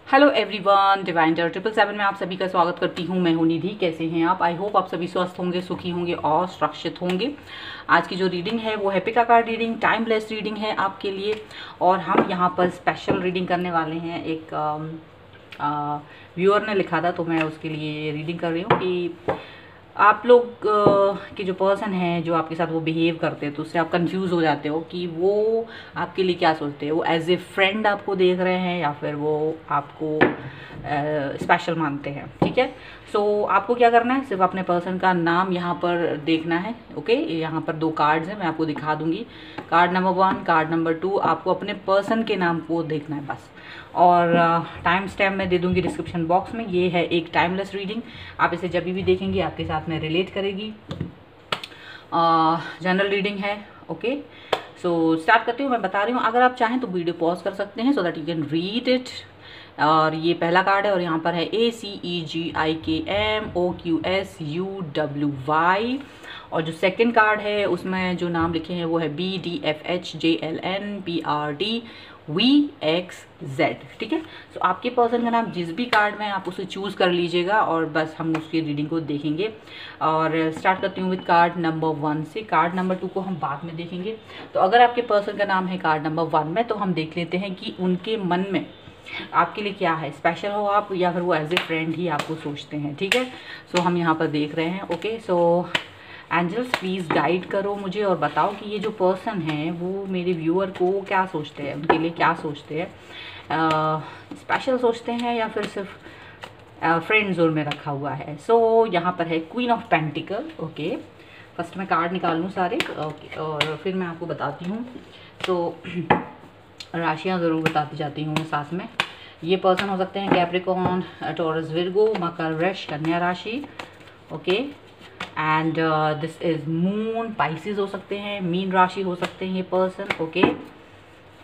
Hello everyone, divine terror 777 में आप सभी का स्वागत करती हूँ। मैं हूँ निधि। कैसे हैं आप? आई होप आप सभी स्वस्थ होंगे, सुखी होंगे और सुरक्षित होंगे। आज की जो रीडिंग है वो है पिका कार्ड रीडिंग, टाइमलेस रीडिंग है आपके लिए। और हम यहाँ पर स्पेशल रीडिंग करने वाले हैं। एक व्यूअर ने लिखा था तो मैं उसके लिए रीडिंग कर रही हूँ कि आप लोग के जो पर्सन है जो आपके साथ वो बिहेव करते हैं तो उससे आप कंफ्यूज हो जाते हो कि वो आपके लिए क्या सोचते हैं। वो एज ए फ्रेंड आपको देख रहे हैं या फिर वो आपको स्पेशल मानते हैं। ठीक है, सो आपको क्या करना है, सिर्फ अपने पर्सन का नाम यहाँ पर देखना है। ओके, यहाँ पर 2 कार्ड्स हैं, मैं आपको दिखा दूंगी। कार्ड नंबर 1, कार्ड नंबर 2, आपको अपने पर्सन के नाम को देखना है बस। और टाइम स्टैम्प मैं दे दूंगी डिस्क्रिप्शन बॉक्स में। ये है एक टाइमलेस रीडिंग, आप इसे जब भी देखेंगे आपके साथ में रिलेट करेगी। जनरल रीडिंग है। ओके, सो स्टार्ट करती हूँ। मैं बता रही हूँ, अगर आप चाहें तो वीडियो पॉज कर सकते हैं so that you can read it. और ये पहला कार्ड है और यहाँ पर है ACEGIKMOQSUWY। और जो सेकंड कार्ड है उसमें जो नाम लिखे हैं वो है BDFHJLNPRDVXZ। ठीक है, तो आपके पर्सन का नाम जिस भी कार्ड में आप उसे चूज़ कर लीजिएगा और बस हम उसकी रीडिंग को देखेंगे। और स्टार्ट करती हूँ विद कार्ड नंबर 1 से। कार्ड नंबर 2 को हम बाद में देखेंगे। तो अगर आपके पर्सन का नाम है कार्ड नंबर 1 में तो हम देख लेते हैं कि उनके मन में आपके लिए क्या है। स्पेशल हो आप या फिर वो एज ए फ्रेंड ही आपको सोचते हैं। ठीक है, सो हम यहाँ पर देख रहे हैं। Okay, so angels please guide करो मुझे और बताओ कि ये जो पर्सन है वो मेरे व्यूअर को क्या सोचते हैं, उनके लिए क्या सोचते हैं। स्पेशल सोचते हैं या फिर सिर्फ फ्रेंड जोन में रखा हुआ है। सो यहाँ पर है queen of pentacle. Okay, first मैं कार्ड निकाल लूँ सारे। ओके, और फिर मैं आपको बताती हूँ। सो राशियाँ ज़रूर बताती जाती हूँ साथ में। ये पर्सन हो सकते हैं कैप्रिकॉर्न, टॉरस, विर्गो, मकर, वृष, कन्या राशि। Okay, and this is moon, Pisces हो सकते हैं, मीन राशि हो सकते हैं ये पर्सन। ओके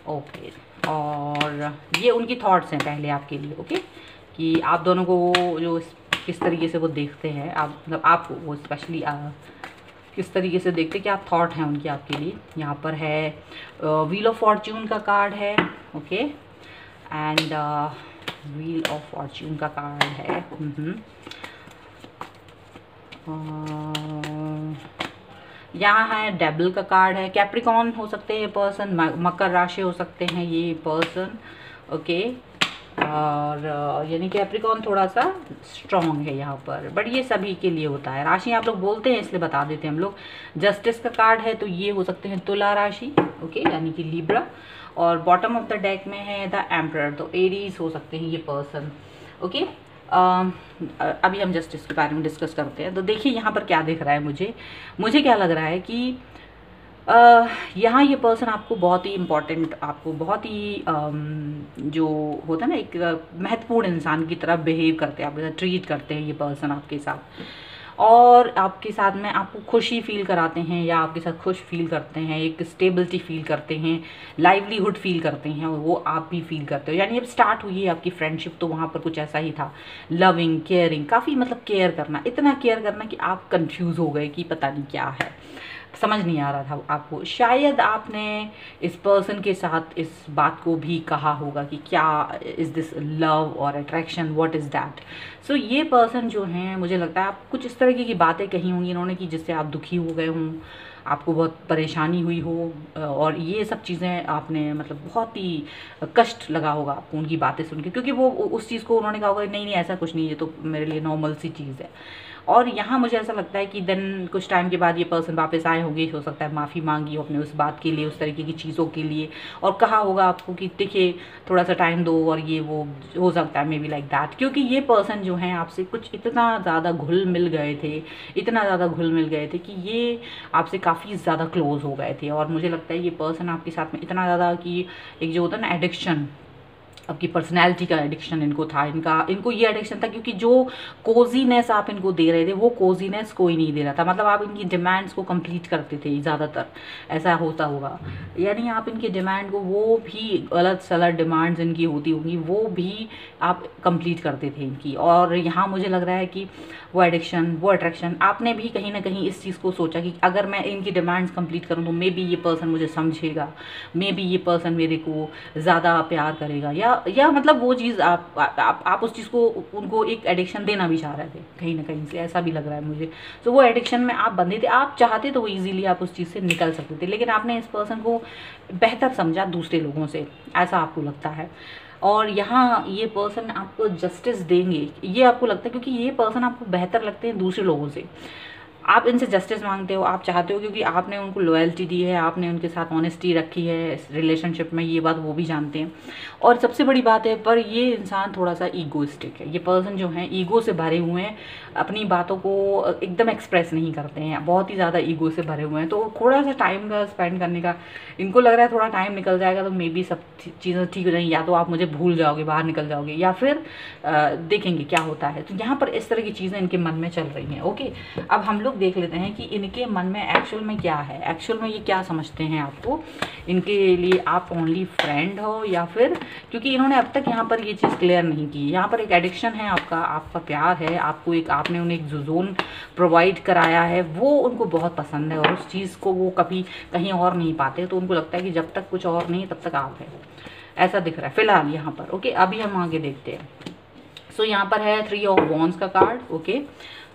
ओके, और ये उनकी थॉट्स हैं पहले आपके लिए। ओके, कि आप दोनों को वो जो किस तरीके से वो देखते हैं, आप मतलब आपको वो स्पेशली किस तरीके से देखते, क्या थॉट हैं उनकी आपके लिए। यहाँ पर है व्हील ऑफ फॉर्च्यून का कार्ड है। Okay, and wheel of Fortune का कार्ड है। यहाँ है डेबल का कार्ड है। कैप्रिकॉर्न हो सकते हैं पर्सन, मकर राशि हो सकते हैं ये पर्सन। ओके, और यानी कैप्रिकॉर्न थोड़ा सा स्ट्रॉन्ग है यहाँ पर, बट ये सभी के लिए होता है। राशि आप लोग बोलते हैं इसलिए बता देते हैं हम लोग। जस्टिस का कार्ड है तो ये हो सकते हैं तुला राशि। ओके, यानी कि लिब्रा। और बॉटम ऑफ द डेक में है द एम्परर, तो एरीज हो सकते हैं ये पर्सन। ओके, अभी हम जस्टिस के बारे में डिस्कस करते हैं। तो देखिए यहाँ पर क्या दिख रहा है मुझे क्या लग रहा है कि यहाँ ये पर्सन आपको बहुत ही इम्पोर्टेंट, आपको बहुत ही जो होता है ना एक महत्वपूर्ण इंसान की तरह बिहेव करते हैं, आपके साथ ट्रीट करते हैं ये पर्सन आपके साथ। और आपके साथ में आपको खुशी फील कराते हैं या आपके साथ खुश फील करते हैं, एक स्टेबिलिटी फील करते हैं, लाइवलीहुड फील करते हैं, और वो आप भी फील करते हो। यानी जब स्टार्ट हुई है आपकी फ्रेंडशिप तो वहाँ पर कुछ ऐसा ही था, लविंग, केयरिंग, काफ़ी मतलब केयर करना, इतना केयर करना कि आप कंफ्यूज हो गए कि पता नहीं क्या है, समझ नहीं आ रहा था आपको। शायद आपने इस पर्सन के साथ इस बात को भी कहा होगा कि क्या इज़ दिस लव और अट्रैक्शन, व्हाट इज़ दैट। सो ये पर्सन जो हैं, मुझे लगता है आप कुछ इस तरीके की बातें कही होंगी इन्होंने कि जिससे आप दुखी हो गए हों, आपको बहुत परेशानी हुई हो, और ये सब चीज़ें आपने मतलब बहुत ही कष्ट लगा होगा आपको उनकी बातें सुन के, क्योंकि वो उस चीज़ को उन्होंने कहा होगा नहीं नहीं ऐसा कुछ नहीं, ये तो मेरे लिए नॉर्मल सी चीज़ है। और यहाँ मुझे ऐसा लगता है कि देन कुछ टाइम के बाद ये पर्सन वापस आए होंगे, हो सकता है माफ़ी मांगी हो अपने उस बात के लिए, उस तरीके की चीज़ों के लिए, और कहा होगा आपको कि देखिए थोड़ा सा टाइम दो, और ये वो हो सकता है मे बी लाइक दैट। क्योंकि ये पर्सन जो हैं आपसे कुछ इतना ज़्यादा घुल मिल गए थे, इतना ज़्यादा घुल मिल गए थे कि ये आपसे काफ़ी ज़्यादा क्लोज हो गए थे। और मुझे लगता है ये पर्सन आपके साथ में इतना ज़्यादा कि एक जो होता है ना एडिक्शन, आपकी पर्सनैलिटी का एडिक्शन इनको था, इनको ये एडिक्शन था, क्योंकि जो कोजीनेस आप इनको दे रहे थे वो कोजीनेस कोई नहीं दे रहा था। मतलब आप इनकी डिमांड्स को कंप्लीट करते थे, ज़्यादातर ऐसा होता होगा। यानी आप इनकी डिमांड को, वो भी गलत सलत डिमांड्स इनकी होती होंगी, वो भी आप कंप्लीट करते थे इनकी। और यहाँ मुझे लग रहा है कि वो एडिक्शन, वो अट्रैक्शन, आपने भी कहीं ना कहीं इस चीज़ को सोचा कि अगर मैं इनकी डिमांड्स कंप्लीट करूँ तो मे बी ये पर्सन मुझे समझेगा, मे बी ये पर्सन मेरे को ज़्यादा प्यार करेगा, या या मतलब वो चीज़ आप उस चीज़ को उनको एक एडिक्शन देना भी चाह रहे थे कहीं ना कहीं से, ऐसा भी लग रहा है मुझे। तो वो एडिक्शन में आप बंधे थे, आप चाहते तो वो ईजिली आप उस चीज़ से निकल सकते थे, लेकिन आपने इस पर्सन को बेहतर समझा दूसरे लोगों से, ऐसा आपको लगता है। और यहाँ ये पर्सन आपको जस्टिस देंगे, ये आपको लगता है, क्योंकि ये पर्सन आपको बेहतर लगते हैं दूसरे लोगों से। आप इनसे जस्टिस मांगते हो, आप चाहते हो, क्योंकि आपने उनको लॉयल्टी दी है, आपने उनके साथ ऑनेस्टी रखी है इस रिलेशनशिप में, ये बात वो भी जानते हैं। और सबसे बड़ी बात है, पर ये इंसान थोड़ा सा ईगोइस्टिक है। ये पर्सन जो है ईगो से भरे हुए हैं, अपनी बातों को एकदम एक्सप्रेस नहीं करते हैं, बहुत ही ज़्यादा ईगो से भरे हुए हैं। तो थोड़ा सा टाइम का स्पेंड करने का इनको लग रहा है, थोड़ा टाइम निकल जाएगा तो मे बी सब चीज़ें ठीक हो जाएंगी, या तो आप मुझे भूल जाओगे, बाहर निकल जाओगे, या फिर देखेंगे क्या होता है। तो यहाँ पर इस तरह की चीज़ें इनके मन में चल रही हैं। ओके, अब हम लोग देख लेते हैं कि इनके मन में एक्चुअल में क्या है, एक्चुअल में ये क्या समझते हैं आपको, इनके लिए आप ओनली फ्रेंड हो या फिर, क्योंकि इन्होंने अब तक यहाँ पर ये चीज़ क्लियर नहीं की। यहाँ पर एक एडिक्शन है आपका प्यार है, आपको एक आपने उन्हें एक जो जोन प्रोवाइड कराया है वो उनको बहुत पसंद है, और उस चीज़ को वो कभी कहीं और नहीं पाते। तो उनको लगता है कि जब तक कुछ और नहीं तब तक आप है, ऐसा दिख रहा है फिलहाल यहाँ पर। ओके, अभी हम आगे देखते हैं। सो यहाँ पर है 3 ऑफ वॉन्ड्स का कार्ड। ओके,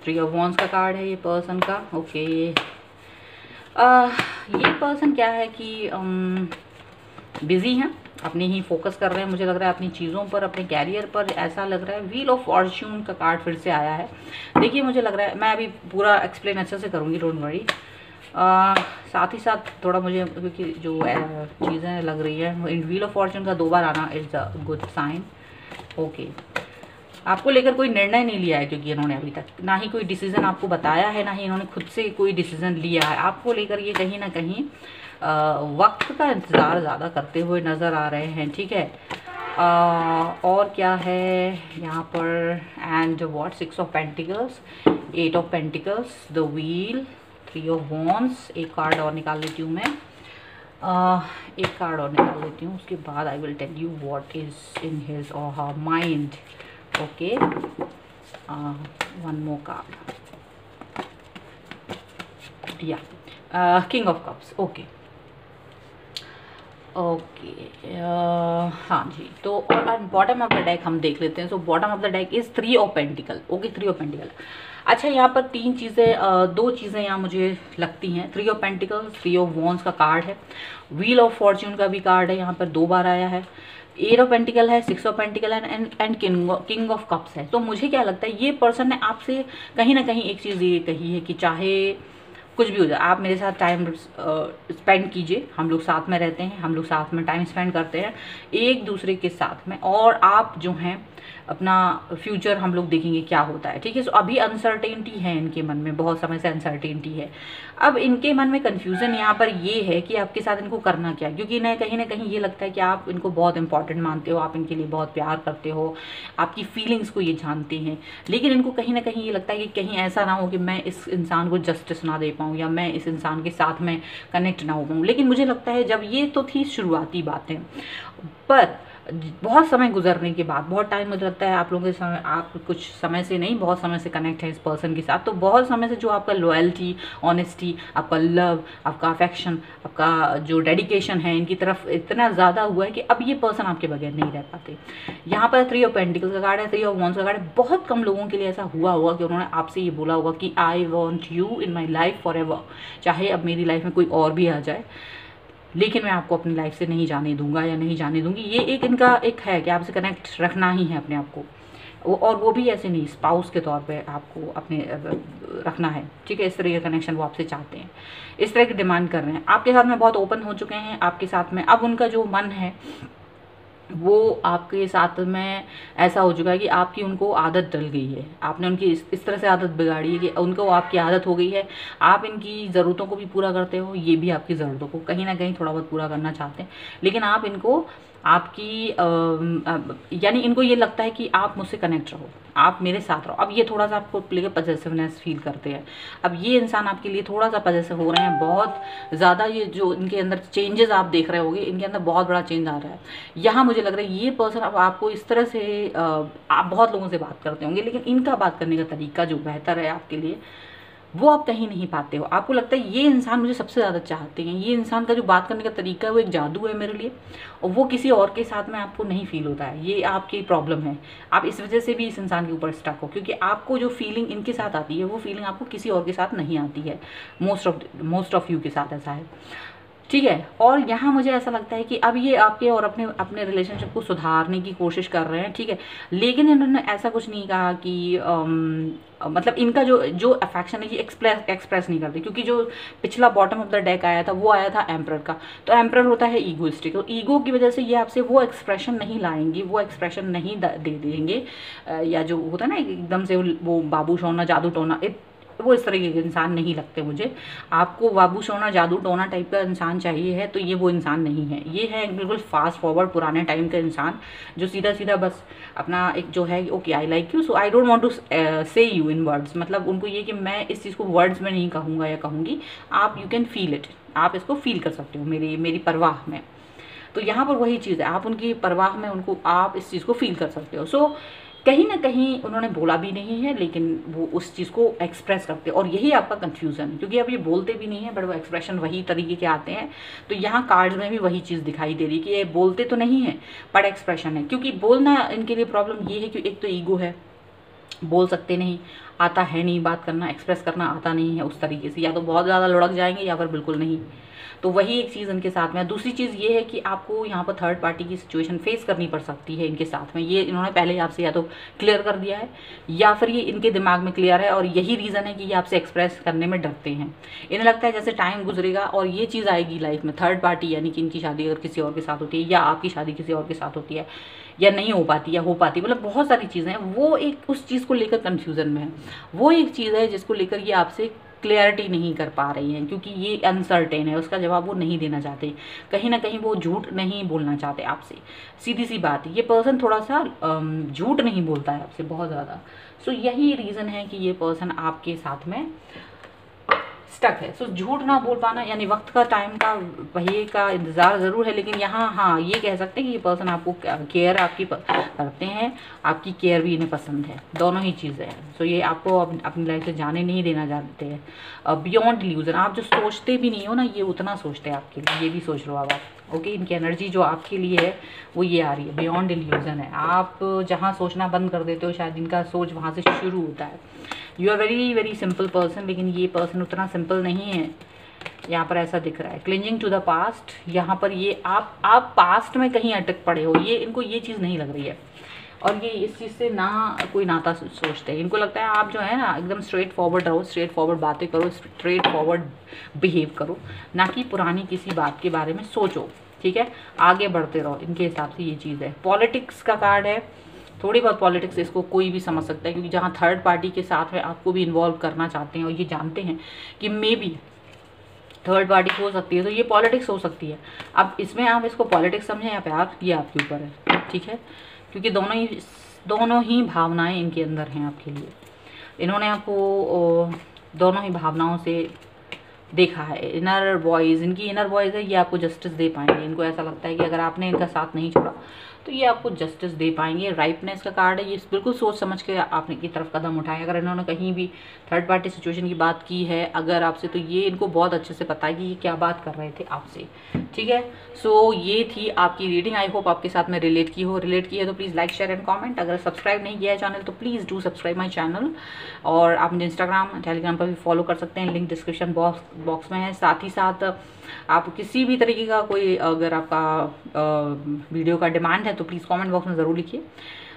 3 ऑफ वॉन्ड्स का कार्ड है ये पर्सन का। ओके, ये पर्सन क्या है कि बिजी हैं, अपने ही फोकस कर रहे हैं, मुझे लग रहा है अपनी चीज़ों पर, अपने कैरियर पर, ऐसा लग रहा है। व्हील ऑफ फॉर्च्यून का कार्ड फिर से आया है। देखिए, मुझे लग रहा है, मैं अभी पूरा एक्सप्लेन अच्छे से करूँगी, डोंट वरी। साथ ही साथ थोड़ा मुझे, क्योंकि जो चीज़ें लग रही है, इन व्हील ऑफ फॉर्च्यून का 2 बार आना is a good sign. Okay, आपको लेकर कोई निर्णय नहीं लिया है, क्योंकि इन्होंने अभी तक ना ही कोई डिसीजन आपको बताया है, ना ही इन्होंने खुद से कोई डिसीजन लिया है। आपको लेकर ये कहीं ना कहीं वक्त का इंतज़ार ज़्यादा करते हुए नज़र आ रहे हैं। ठीक है, और क्या है यहाँ पर, and what 6 of pentacles, 8 of pentacles, the wheel, 3 of wands. एक कार्ड और निकाल लेती हूँ मैं, एक कार्ड और निकाल लेती हूँ, उसके बाद I will tell you what is in his और her mind. Okay, one more card, या किंग ऑफ कप्स। ओके, हाँ जी, तो और बॉटम ऑफ द डेक हम देख लेते हैं। So bottom of the deck is 3 of pentacle. Okay, 3 of pentacle. अच्छा, यहाँ पर 3 चीज़ें, 2 चीज़ें यहाँ मुझे लगती हैं। 3 ऑफ पेंटिकल, 3 ऑफ वॉन्ड्स का कार्ड है, व्हील ऑफ फॉर्च्यून का भी कार्ड है, यहाँ पर 2 बार आया है। 8 ऑफ पेंटिकल है, 6 ऑफ पेंटिकल है, एंड किंग ऑफ कप्स है। तो मुझे क्या लगता है, ये पर्सन ने आपसे कहीं ना कहीं एक चीज़ ये कही है कि चाहे कुछ भी हो जाए, आप मेरे साथ टाइम स्पेंड कीजिए, हम लोग साथ में रहते हैं, हम लोग साथ में टाइम स्पेंड करते हैं एक दूसरे के साथ में, और आप जो हैं अपना फ्यूचर हम लोग देखेंगे क्या होता है। ठीक है, सो अभी अनसर्टेनिटी है इनके मन में, बहुत समय से अनसर्टेनिटी है। अब इनके मन में कन्फ्यूज़न यहाँ पर ये है कि आपके साथ इनको करना क्या है, क्योंकि इन्हें कहीं ना कहीं ये लगता है कि आप इनको बहुत इंपॉर्टेंट मानते हो, आप इनके लिए बहुत प्यार करते हो, आपकी फीलिंग्स को ये जानते हैं। लेकिन इनको कहीं ना कहीं ये लगता है कि कहीं ऐसा ना हो कि मैं इस इंसान को जस्टिस ना दे पाऊँ, या मैं इस इंसान के साथ में कनेक्ट ना हो पाऊँ। लेकिन मुझे लगता है जब ये तो थी शुरुआती बातें, पर बहुत समय गुजरने के बाद, बहुत टाइम मुझे लगता है आप लोगों के समय, आप कुछ समय से नहीं, बहुत समय से कनेक्ट है इस पर्सन के साथ, तो बहुत समय से जो आपका लॉयल्टी, ऑनेस्टी, आपका लव, आपका अफेक्शन, आपका जो डेडिकेशन है इनकी तरफ इतना ज़्यादा हुआ है कि अब ये पर्सन आपके बगैर नहीं रह पाते। यहाँ पर 3 ऑफ पेंटिकल्स का कार्ड है, 3 ऑफ वॉन्ड्स का कार्ड है। बहुत कम लोगों के लिए ऐसा हुआ होगा कि उन्होंने आपसे ये बोला होगा कि I want you in my life for ever, चाहे अब मेरी लाइफ में कोई और भी आ जाए, लेकिन मैं आपको अपनी लाइफ से नहीं जाने दूंगा या नहीं जाने दूंगी। ये एक इनका एक है कि आपसे कनेक्ट रखना ही है अपने आप को, और वो भी ऐसे नहीं, स्पाउस के तौर पे आपको अपने रखना है। ठीक है, इस तरह का कनेक्शन वो आपसे चाहते हैं, इस तरह की डिमांड कर रहे हैं। आपके साथ में बहुत ओपन हो चुके हैं, आपके साथ में अब उनका जो मन है वो आपके साथ में ऐसा हो चुका है कि आपकी उनको आदत डल गई है, आपने उनकी इस तरह से आदत बिगाड़ी है कि उनको आपकी आदत हो गई है। आप इनकी ज़रूरतों को भी पूरा करते हो, ये भी आपकी ज़रूरतों को कहीं ना कहीं थोड़ा बहुत पूरा करना चाहते हैं, लेकिन आप इनको आपकी यानी इनको ये लगता है कि आप मुझसे कनेक्ट रहो, आप मेरे साथ रहो। अब ये थोड़ा सा आपको लेकर पजेसिवनेस फील करते हैं। अब ये इंसान आपके लिए थोड़ा सा पजेसिव हो रहे हैं, बहुत ज़्यादा। ये जो इनके अंदर चेंजेस आप देख रहे होंगे, इनके अंदर बहुत बड़ा चेंज आ रहा है। यहाँ मुझे लग रहा है ये पर्सन अब आपको इस तरह से, आप बहुत लोगों से बात करते होंगे, लेकिन इनका बात करने का तरीका जो बेहतर है आपके लिए, वो आप कहीं नहीं पाते हो। आपको लगता है ये इंसान मुझे सबसे ज़्यादा चाहते हैं, ये इंसान का जो बात करने का तरीका है वो एक जादू है मेरे लिए, और वो किसी और के साथ में आपको नहीं फील होता है। ये आपकी प्रॉब्लम है, आप इस वजह से भी इस इंसान के ऊपर स्टक हो, क्योंकि आपको जो फीलिंग इनके साथ आती है वो फीलिंग आपको किसी और के साथ नहीं आती है। मोस्ट ऑफ यू के साथ ऐसा है, ठीक है। और यहाँ मुझे ऐसा लगता है कि अब ये आपके और अपने अपने रिलेशनशिप को सुधारने की कोशिश कर रहे हैं, ठीक है। लेकिन इन्होंने ऐसा कुछ नहीं कहा कि मतलब इनका जो जो अफेक्शन है ये एक्सप्रेस नहीं करते, क्योंकि जो पिछला बॉटम ऑफ द डेक आया था वो आया था एम्परर का। तो एम्परर होता है ईगोइस्टिक, तो ईगो की वजह से ये आपसे वो एक्सप्रेशन नहीं लाएंगी, वो एक्सप्रेशन नहीं दे देंगे, या जो होता है ना एकदम से वो बाबू सोना जादू टोना, वो इस तरह के इंसान नहीं लगते मुझे। आपको बाबू सोना जादू टोना टाइप का इंसान चाहिए है तो ये वो इंसान नहीं है। ये है बिल्कुल फास्ट फॉरवर्ड पुराने टाइम का इंसान, जो सीधा सीधा बस अपना एक जो है okay I like you so I don't want to say you in words, मतलब उनको ये कि मैं इस चीज़ को वर्ड्स में नहीं कहूँगा या कहूँगी, आप यू कैन फील इट, आप इसको फील कर सकते हो मेरी परवाह में। तो यहाँ पर वही चीज़ है, आप उनकी परवाह में उनको आप इस चीज़ को फील कर सकते हो। सो कहीं ना कहीं उन्होंने बोला भी नहीं है, लेकिन वो उस चीज़ को एक्सप्रेस करते हैं, और यही आपका कंफ्यूजन है, क्योंकि अब ये बोलते भी नहीं है बट वो एक्सप्रेशन वही तरीके के आते हैं। तो यहाँ कार्ड्स में भी वही चीज़ दिखाई दे रही है कि ये बोलते तो नहीं है बट एक्सप्रेशन है, क्योंकि बोलना इनके लिए प्रॉब्लम ये है कि एक तो ईगो है, बोल सकते नहीं, आता है नहीं, बात करना एक्सप्रेस करना आता नहीं है उस तरीके से, या तो बहुत ज़्यादा लुढ़क जाएंगे या फिर बिल्कुल नहीं। तो वही एक चीज़ इनके साथ में। दूसरी चीज़ ये है कि आपको यहाँ पर थर्ड पार्टी की सिचुएशन फेस करनी पड़ सकती है इनके साथ में। ये इन्होंने पहले आपसे या तो क्लियर कर दिया है या फिर ये इनके दिमाग में क्लियर है, और यही रीज़न है कि ये आपसे एक्सप्रेस करने में डरते हैं। इन्हें लगता है जैसे टाइम गुजरेगा और ये चीज़ आएगी लाइफ में, थर्ड पार्टी यानी कि इनकी शादी अगर किसी और के साथ होती है या आपकी शादी किसी और के साथ होती है, या नहीं हो पाती या हो पाती, मतलब बहुत सारी चीज़ें हैं, वो एक उस चीज़ को लेकर कन्फ्यूज़न में है। वो एक चीज़ है जिसको लेकर ये आपसे क्लियरिटी नहीं कर पा रही हैं, क्योंकि ये अनसर्टेन है, उसका जवाब वो नहीं देना चाहते, कहीं ना कहीं वो झूठ नहीं बोलना चाहते आपसे। सीधी सी बात है, ये पर्सन थोड़ा सा झूठ नहीं बोलता है आपसे बहुत ज़्यादा। सो यही रीज़न है कि ये पर्सन आपके साथ में स्टक है। सो झूठ ना बोल पाना यानी वक्त का टाइम का वही का इंतज़ार ज़रूर है, लेकिन यहाँ हाँ ये कह सकते हैं कि ये पर्सन आपको केयर आपकी करते हैं, आपकी केयर भी इन्हें पसंद है, दोनों ही चीज़ें हैं। सो ये आपको अपनी लाइफ से जाने नहीं देना चाहते हैं। बियॉन्ड इल्यूजन, आप जो सोचते भी नहीं हो ना ये उतना सोचते हैं आपके लिए, ये भी सोच लो आप। ओके, इनकी एनर्जी जो आपके लिए है वो ये आ रही है, बियॉन्ड इल्यूजन है। आप जहाँ सोचना बंद कर देते हो शायद इनका सोच वहाँ से शुरू होता है। You are very very simple person, लेकिन ये पर्सन उतना सिंपल नहीं है, यहाँ पर ऐसा दिख रहा है। क्लिंजिंग टू द पास्ट, यहाँ पर ये आप पास्ट में कहीं अटक पड़े हो, ये इनको ये चीज़ नहीं लग रही है, और ये इस चीज़ से ना कोई नाता सोचते हैं। इनको लगता है आप जो है ना एकदम स्ट्रेट फॉरवर्ड रहो, स्ट्रेट फॉरवर्ड बातें करो, स्ट्रेट फॉरवर्ड बिहेव करो, ना कि पुरानी किसी बात के बारे में सोचो, ठीक है, आगे बढ़ते रहो। इनके हिसाब से ये चीज़ है। पॉलिटिक्स का कार्ड है, थोड़ी बहुत पॉलिटिक्स इसको कोई भी समझ सकता है, क्योंकि जहाँ थर्ड पार्टी के साथ में आपको भी इन्वॉल्व करना चाहते हैं और ये जानते हैं कि मे बी थर्ड पार्टी हो सकती है, तो ये पॉलिटिक्स हो सकती है। अब इसमें आप इसको पॉलिटिक्स समझें या प्यार, ये आपके ऊपर है, ठीक है, क्योंकि दोनों ही भावनाएं इनके अंदर हैं आपके लिए। इन्होंने आपको दोनों ही भावनाओं से देखा है। इनर वॉइस, इनकी इनर वॉइस है, ये आपको जस्टिस दे पाएंगे। इनको ऐसा लगता है कि अगर आपने इनका साथ नहीं छोड़ा तो ये आपको जस्टिस दे पाएंगे। राइपनेस का कार्ड है, ये बिल्कुल सोच समझ के आपने की तरफ कदम उठाए। अगर इन्होंने कहीं भी थर्ड पार्टी सिचुएशन की बात की है अगर आपसे, तो ये इनको बहुत अच्छे से पता है कि ये क्या बात कर रहे थे आपसे, ठीक है। सो ये थी आपकी रीडिंग, आई होप आपके साथ में रिलेट की है तो please like share and comment. अगर सब्सक्राइब नहीं किया है चैनल तो please do subscribe my channel, और आप मुझे इंस्टाग्राम टेलीग्राम पर भी फॉलो कर सकते हैं, लिंक डिस्क्रिप्शन बॉक्स में है। साथ ही साथ आप किसी भी तरीके का कोई अगर आपका वीडियो का डिमांड है तो प्लीज़ कमेंट बॉक्स में ज़रूर लिखिए।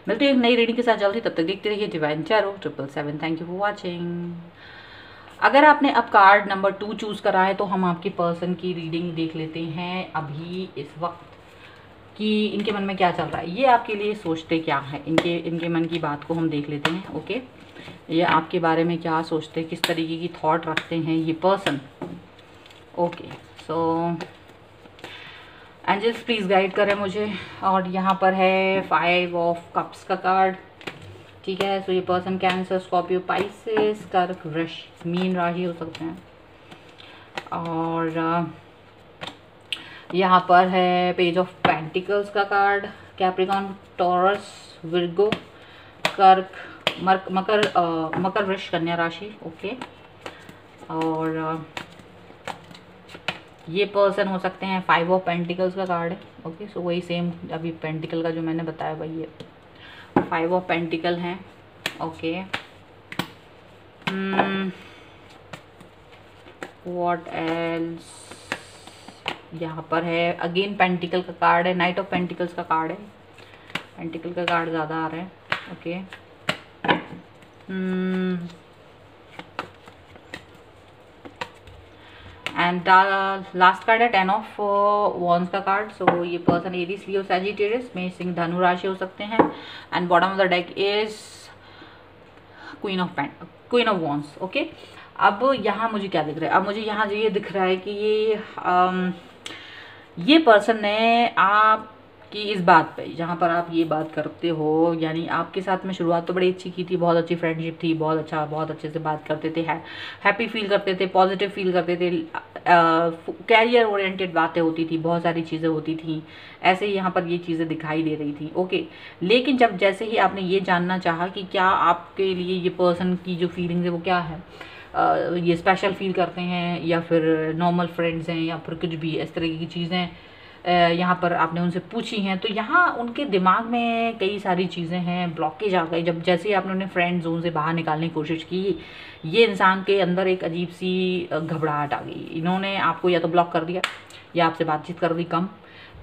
मिलते हैं एक नई रीडिंग के साथ जल्दी, तब तक देखते रहिए divine tarot 777। Thank you for watching. अगर आपने अब कार्ड नंबर 2 चूज़ करा है तो हम आपके पर्सन की रीडिंग देख लेते हैं अभी इस वक्त कि इनके मन में क्या चल रहा है, ये आपके लिए सोचते क्या है, इनके मन की बात को हम देख लेते हैं। ओके, ये आपके बारे में क्या सोचते हैं, किस तरीके की थॉट रखते हैं ये person. Okay, so angels please guide करें मुझे। और यहाँ पर है 5 ऑफ कप्स का कार्ड, ठीक है। सो ये पर्सन कैंसर, स्कॉर्पियो, पाइसेस, कर्क, वृष, मीन राशि हो सकते हैं। और यहाँ पर है पेज ऑफ पेंटिकल्स का कार्ड, कैप्रिकॉन, टॉरस, विर्गो, कर्क, मकर, वृष, कन्या राशि। ओके, और ये पर्सन हो सकते हैं 5 ऑफ पेंटिकल्स का कार्ड है। ओके, सो वही सेम अभी पेंटिकल का जो मैंने बताया वही है, 5 ऑफ पेंटिकल हैं। ओके, व्हाट एल्स, यहाँ पर है अगेन पेंटिकल का कार्ड है, नाइट ऑफ पेंटिकल्स का कार्ड है, पेंटिकल का कार्ड ज़्यादा आ रहा है। ओके, एंड लास्ट कार्ड है 10 ऑफ वॉन्स का कार्ड। सो ये पर्सन एरीज, लियो, सैजिटेरियस में सिंह धनु राशि हो सकते हैं। And bottom of the deck is queen of wands. Okay, अब यहाँ मुझे क्या दिख रहा है, अब मुझे यहाँ ये दिख रहा है कि ये पर्सन ने आपकी इस बात पे, जहाँ पर आप ये बात करते हो, यानी आपके साथ में शुरुआत तो बड़ी अच्छी की थी, बहुत अच्छी फ्रेंडशिप थी, बहुत अच्छे से बात करते थे, हैप्पी फील करते थे, पॉजिटिव फील करते थे, कैरियर ओरिएंटेड बातें होती थी, बहुत सारी चीज़ें होती थी, ऐसे ही यहाँ पर ये चीज़ें दिखाई दे रही थी। ओके, लेकिन जब जैसे ही आपने ये जानना चाहा कि क्या आपके लिए ये पर्सन की जो फीलिंग्स है वो क्या है, ये स्पेशल फील करते हैं या फिर नॉर्मल फ्रेंड्स हैं या फिर कुछ भी इस तरह की चीज़ें यहाँ पर आपने उनसे पूछी हैं, तो यहाँ उनके दिमाग में कई सारी चीज़ें हैं, ब्लॉकेज आ गई। जब जैसे ही आपने उन्हें फ्रेंड जोन से बाहर निकालने की कोशिश की, ये इंसान के अंदर एक अजीब सी घबराहट आ गई। इन्होंने आपको या तो ब्लॉक कर दिया या आपसे बातचीत कर दी कम,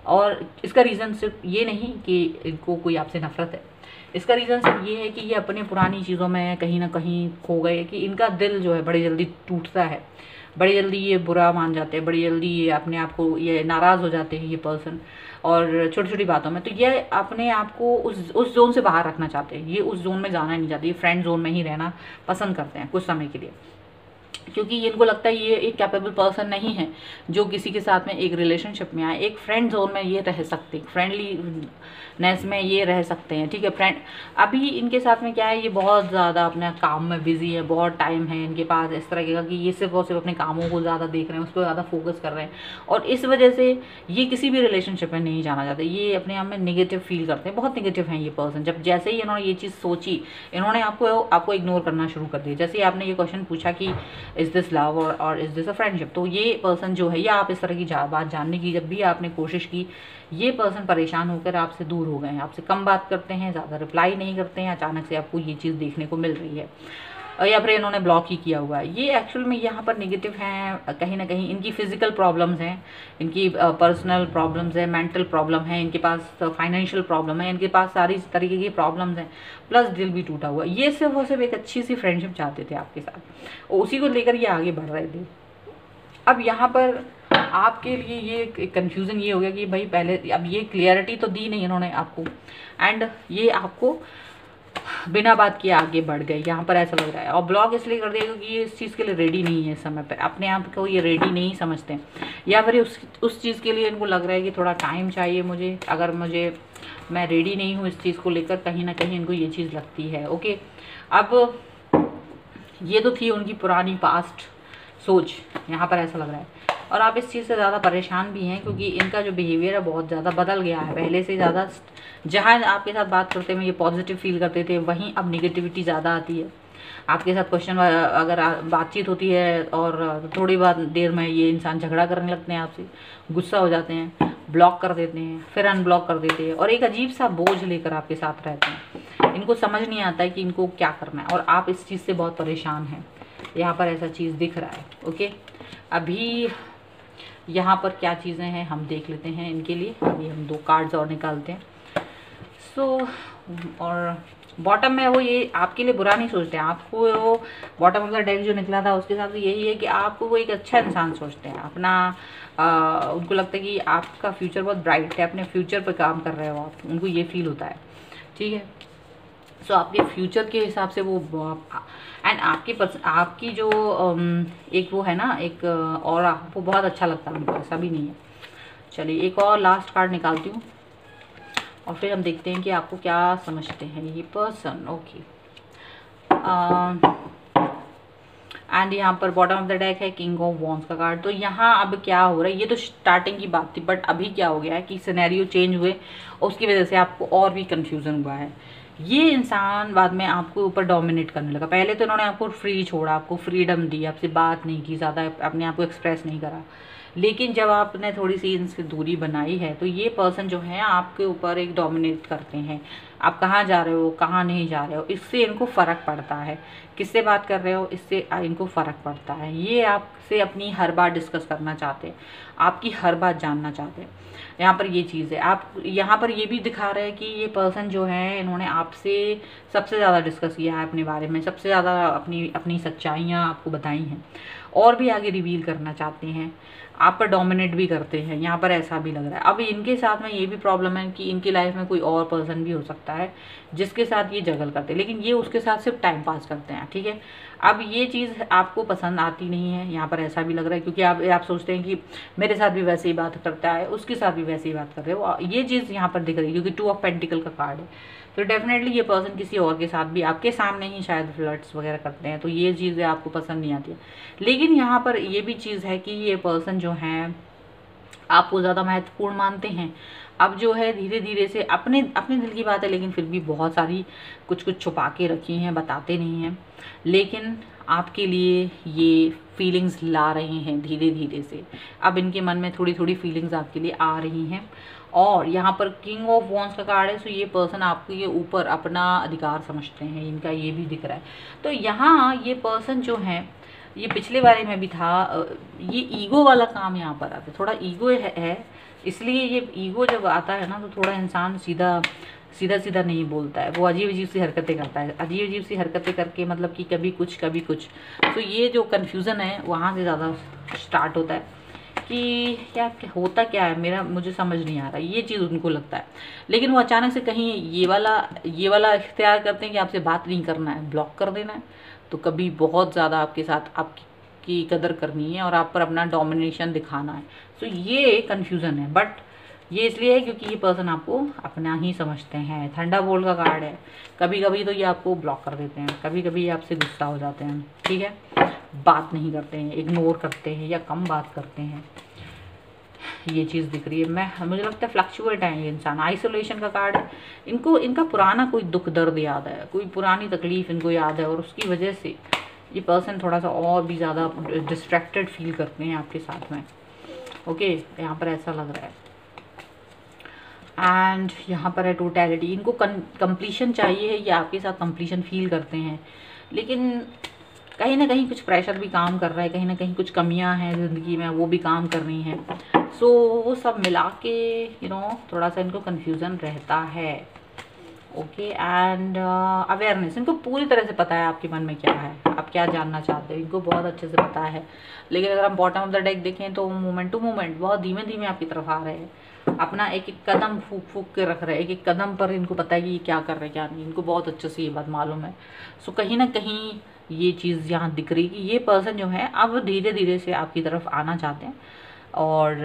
और इसका रीज़न सिर्फ ये नहीं कि इनको कोई आपसे नफरत है, इसका रीज़न सिर्फ ये है कि ये अपने पुरानी चीज़ों में कहीं ना कहीं खो गए, कि इनका दिल जो है बड़ी जल्दी टूटता है, बड़ी जल्दी ये बुरा मान जाते हैं, बड़ी जल्दी ये अपने आप को ये नाराज़ हो जाते हैं ये पर्सन, और छोटी छोटी बातों में। तो ये अपने आप को उस जोन से बाहर रखना चाहते हैं, ये उस जोन में जाना नहीं चाहते, ये फ्रेंड जोन में ही रहना पसंद करते हैं कुछ समय के लिए, क्योंकि इनको लगता है ये एक कैपेबल पर्सन नहीं है जो किसी के साथ में एक रिलेशनशिप में आए। एक फ्रेंड जोन में ये रह सकते हैं, फ्रेंडलीनेस में ये रह सकते हैं, ठीक है। फ्रेंड अभी इनके साथ में क्या है, ये बहुत ज़्यादा अपने काम में बिजी है, बहुत टाइम है इनके पास इस तरह का कि ये सिर्फ और सिर्फ अपने कामों को ज़्यादा देख रहे हैं, उस पर ज़्यादा फोकस कर रहे हैं, और इस वजह से ये किसी भी रिलेशनशिप में नहीं जाना चाहते। ये अपने आप में निगेटिव फील करते हैं, बहुत निगेटिव हैं ये पर्सन। जब जैसे ही इन्होंने ये चीज़ सोची, इन्होंने आपको इग्नोर करना शुरू कर दिया। जैसे ही आपने ये क्वेश्चन पूछा कि इज़ दिस लव और इज़ दिस अ फ्रेंडशिप, तो ये पर्सन जो है, या आप इस तरह की बात जानने की जब भी आपने कोशिश की, ये पर्सन परेशान होकर आपसे दूर हो गए हैं, आपसे कम बात करते हैं, ज़्यादा रिप्लाई नहीं करते हैं। अचानक से आपको ये चीज़ देखने को मिल रही है, या फिर इन्होंने ब्लॉक ही किया हुआ है। ये एक्चुअल में यहाँ पर नेगेटिव हैं, कहीं ना कहीं इनकी फिजिकल प्रॉब्लम्स हैं, इनकी पर्सनल प्रॉब्लम्स हैं, मेंटल प्रॉब्लम है, इनके पास फाइनेंशियल प्रॉब्लम है, इनके पास सारी तरीके की प्रॉब्लम्स हैं, प्लस दिल भी टूटा हुआ। ये सिर्फ और सिर्फ एक अच्छी सी फ्रेंडशिप चाहते थे आपके साथ, और उसी को लेकर ये आगे बढ़ रहे थे। अब यहाँ पर आपके लिए ये कन्फ्यूज़न ये हो गया कि भाई पहले, अब ये क्लियरिटी तो दी नहीं इन्होंने आपको, एंड ये आपको बिना बात किए आगे बढ़ गए, यहाँ पर ऐसा लग रहा है। और ब्लॉक इसलिए कर दिया क्योंकि ये इस चीज़ के लिए रेडी नहीं है इस समय पर, अपने आप को ये रेडी नहीं समझते, या फिर उस चीज़ के लिए इनको लग रहा है कि थोड़ा टाइम चाहिए मुझे, अगर मैं रेडी नहीं हूँ इस चीज़ को लेकर, कहीं ना कहीं इनको ये चीज़ लगती है। ओके, अब ये तो थी उनकी पुरानी पास्ट सोच, यहाँ पर ऐसा लग रहा है। और आप इस चीज़ से ज़्यादा परेशान भी हैं क्योंकि इनका जो बिहेवियर है बहुत ज़्यादा बदल गया है पहले से ज़्यादा। जहाँ आपके साथ बात करते में ये पॉजिटिव फील करते थे, वहीं अब निगेटिविटी ज़्यादा आती है। आपके साथ क्वेश्चन अगर बातचीत होती है और थोड़ी देर में ये इंसान झगड़ा करने लगते हैं आपसे, गुस्सा हो जाते हैं, ब्लॉक कर देते हैं, फिर अनब्लॉक कर देते हैं, और एक अजीब सा बोझ लेकर आपके साथ रहते हैं। इनको समझ नहीं आता है कि इनको क्या करना है, और आप इस चीज़ से बहुत परेशान हैं। यहाँ पर ऐसा चीज़ दिख रहा है। ओके, अभी यहाँ पर क्या चीज़ें हैं हम देख लेते हैं इनके लिए। अभी हम 2 कार्ड्स और निकालते हैं। और बॉटम में वो ये आपके लिए बुरा नहीं सोचते हैं, आपको बॉटम ऑफ द डेक जो निकला था उसके साथ यही है कि आपको वो एक अच्छा इंसान सोचते हैं, अपना उनको लगता है कि आपका फ्यूचर बहुत ब्राइट है, अपने फ्यूचर पर काम कर रहे हो आप, उनको ये फील होता है, ठीक है। सो आपके फ्यूचर के हिसाब से वो एंड आपकी जो एक वो है ना, एक और वो बहुत अच्छा लगता है उनको, ऐसा भी नहीं है। चलिए एक और लास्ट कार्ड निकालती हूँ और फिर हम देखते हैं कि आपको क्या समझते हैं ये पर्सन। ओके, एंड यहाँ पर बॉटम ऑफ द डेक है किंग ऑफ वॉन्ड्स का कार्ड। तो यहाँ अब क्या हो रहा है, ये तो स्टार्टिंग की बात थी, बट अभी क्या हो गया है कि सिनेरियो चेंज हुए और उसकी वजह से आपको और भी कंफ्यूजन हुआ है। ये इंसान बाद में आपके ऊपर डोमिनेट करने लगा। पहले तो इन्होंने आपको फ्री छोड़ा, आपको फ्रीडम दी, आपसे बात नहीं की, ज़्यादा अपने आप को एक्सप्रेस नहीं करा। लेकिन जब आपने थोड़ी सी इनसे दूरी बनाई है तो ये पर्सन जो है आपके ऊपर एक डोमिनेट करते हैं। आप कहाँ जा रहे हो, कहाँ नहीं जा रहे हो, इससे इनको फ़र्क पड़ता है। किससे बात कर रहे हो, इससे इनको फ़र्क पड़ता है। ये आपसे अपनी हर बात डिस्कस करना चाहते हैं, आपकी हर बात जानना चाहते हैं। यहाँ पर ये चीज़ है। आप यहाँ पर ये भी दिखा रहे हैं कि ये पर्सन जो है इन्होंने आपसे सबसे ज़्यादा डिस्कस किया है अपने बारे में, सबसे ज़्यादा अपनी अपनी सच्चाइयाँ आपको बताई हैं और भी आगे रिवील करना चाहते हैं, आप पर डोमिनेट भी करते हैं। यहाँ पर ऐसा भी लग रहा है। अब इनके साथ में ये भी प्रॉब्लम है कि इनकी लाइफ में कोई और पर्सन भी हो सकता है जिसके साथ ये जगल करते हैं, लेकिन ये उसके साथ सिर्फ टाइम पास करते हैं, ठीक है। अब ये चीज़ आपको पसंद आती नहीं है, यहाँ पर ऐसा भी लग रहा है, क्योंकि आप सोचते हैं कि मेरे साथ भी वैसे ही बात करता है, उसके साथ भी वैसे ही बात कर रहे हो। ये चीज़ यहाँ पर दिख रही है क्योंकि 2 ऑफ पेंटिकल का कार्ड है। तो डेफिनेटली ये पर्सन किसी और के साथ भी आपके सामने ही शायद फ्लर्ट्स वगैरह करते हैं, तो ये चीज़ें आपको पसंद नहीं आती है। लेकिन यहाँ पर ये भी चीज़ है कि ये पर्सन जो है आपको ज़्यादा महत्वपूर्ण मानते हैं। अब जो है धीरे धीरे से अपने अपने दिल की बात है, लेकिन फिर भी बहुत सारी कुछ छुपा के रखी हैं, बताते नहीं हैं। लेकिन आपके लिए ये फीलिंग्स ला रहे हैं धीरे धीरे से। अब इनके मन में थोड़ी थोड़ी फीलिंग्स आपके लिए आ रही हैं। और यहाँ पर किंग ऑफ वॉन्ड्स का कार्ड है, सो ये पर्सन आपके ऊपर अपना अधिकार समझते हैं, इनका ये भी दिख रहा है। तो यहाँ ये पर्सन जो है, ये पिछले बारे में भी था, ये ईगो वाला काम यहाँ पर आता है। थोड़ा ईगो है, इसलिए ये ईगो जब आता है ना तो थोड़ा इंसान सीधा सीधा नहीं बोलता है, वो अजीब अजीब सी हरकतें करता है, अजीब अजीब सी हरकतें करके मतलब कि कभी कुछ कभी कुछ। तो ये जो कन्फ्यूज़न है वहाँ से ज़्यादा स्टार्ट होता है कि क्या होता क्या है, मुझे समझ नहीं आ रहा, ये चीज़ उनको लगता है। लेकिन वो अचानक से कहीं ये वाला इख्तियार करते हैं कि आपसे बात नहीं करना है, ब्लॉक कर देना है। तो कभी बहुत ज़्यादा आपके साथ आपकी कदर करनी है और आप पर अपना डोमिनेशन दिखाना है। तो ये कन्फ्यूज़न है, बट ये इसलिए है क्योंकि ये पर्सन आपको अपना ही समझते हैं। थंडरबोल्ट का कार्ड है। कभी कभी तो ये आपको ब्लॉक कर देते हैं, कभी कभी ये आपसे गुस्सा हो जाते हैं, ठीक है, बात नहीं करते हैं, इग्नोर करते हैं या कम बात करते हैं। ये चीज़ दिख रही है। मुझे लगता है फ्लक्चुएट है ये इंसान। आइसोलेशन का कार्ड है। इनका पुराना कोई दुख दर्द याद है, कोई पुरानी तकलीफ़ इनको याद है और उसकी वजह से ये पर्सन थोड़ा सा और भी ज़्यादा डिस्ट्रैक्टेड फील करते हैं आपके साथ में। ओके, यहाँ पर ऐसा लग रहा है। एंड यहाँ पर है टोटलिटी। इनको कंप्लीशन चाहिए है, ये आपके साथ कंप्लीशन फील करते हैं, लेकिन कहीं ना कहीं कुछ प्रेशर भी काम कर रहा है, कहीं ना कहीं कुछ कमियां हैं ज़िंदगी में, वो भी काम कर रही हैं। सो वो सब मिला के थोड़ा सा इनको कन्फ्यूज़न रहता है। Okay, and awareness. इनको पूरी तरह से पता है आपके मन में क्या है, आप क्या जानना चाहते हो, इनको बहुत अच्छे से पता है। लेकिन अगर हम बॉटम ऑफ द डेक देखें तो मोमेंट टू मोमेंट बहुत धीमे धीमे आपकी तरफ आ रहे हैं, अपना एक एक कदम फूक फूक के रख रहे हैं। एक एक कदम पर इनको पता है कि ये क्या कर रहे हैं क्या नहीं, इनको बहुत अच्छे से ये बात मालूम है। सो कहीं ना कहीं ये चीज़ यहाँ दिख रही कि ये पर्सन जो है अब धीरे धीरे से आपकी तरफ आना चाहते हैं और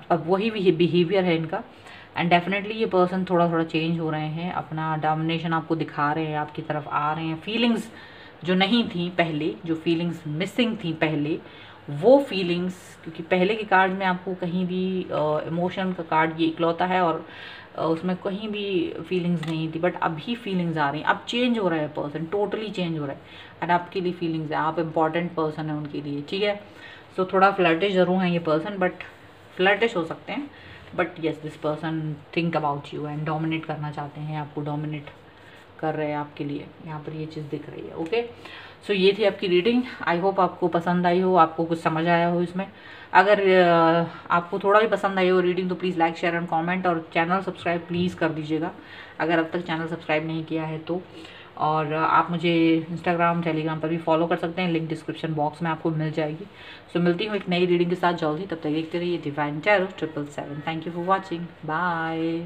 अब वही बिहेवियर है इनका। एंड डेफिनेटली ये पर्सन थोड़ा थोड़ा चेंज हो रहे हैं, अपना डोमिनेशन आपको दिखा रहे हैं, आपकी तरफ आ रहे हैं। फीलिंग्स जो नहीं थी पहले, जो फीलिंग्स मिसिंग थी पहले, वो फीलिंग्स, क्योंकि पहले के कार्ड में आपको कहीं भी इमोशन का कार्ड ये इकलौता है और उसमें कहीं भी फीलिंग्स नहीं थी, बट अभी फीलिंग्स आ रही हैं। अब चेंज हो रहा है पर्सन, टोटली चेंज हो रहा है एंड आपके लिए फीलिंग्स है, आप इम्पॉर्टेंट पर्सन है उनके लिए, ठीक है। सो थोड़ा फ्लर्टिश ज़रूर है ये पर्सन, बट फ्लर्टिश हो सकते हैं, but yes this person think about you and dominate करना चाहते हैं, आपको डोमिनेट कर रहे हैं आपके लिए। यहाँ पर ये चीज़ दिख रही है। ओके, सो ये थी आपकी रीडिंग। आई होप आपको पसंद आई हो, आपको कुछ समझ आया हो इसमें। अगर आपको थोड़ा भी पसंद आई हो रीडिंग तो please like share and comment और चैनल सब्सक्राइब प्लीज़ कर दीजिएगा अगर अब तक चैनल सब्सक्राइब नहीं किया है तो। और आप मुझे इंस्टाग्राम टेलीग्राम पर भी फॉलो कर सकते हैं, लिंक डिस्क्रिप्शन बॉक्स में आपको मिल जाएगी। सो मिलती हूँ एक नई रीडिंग के साथ जल्दी, तब तक देखते रहिए divine tarot 777। Thank you for watching, bye.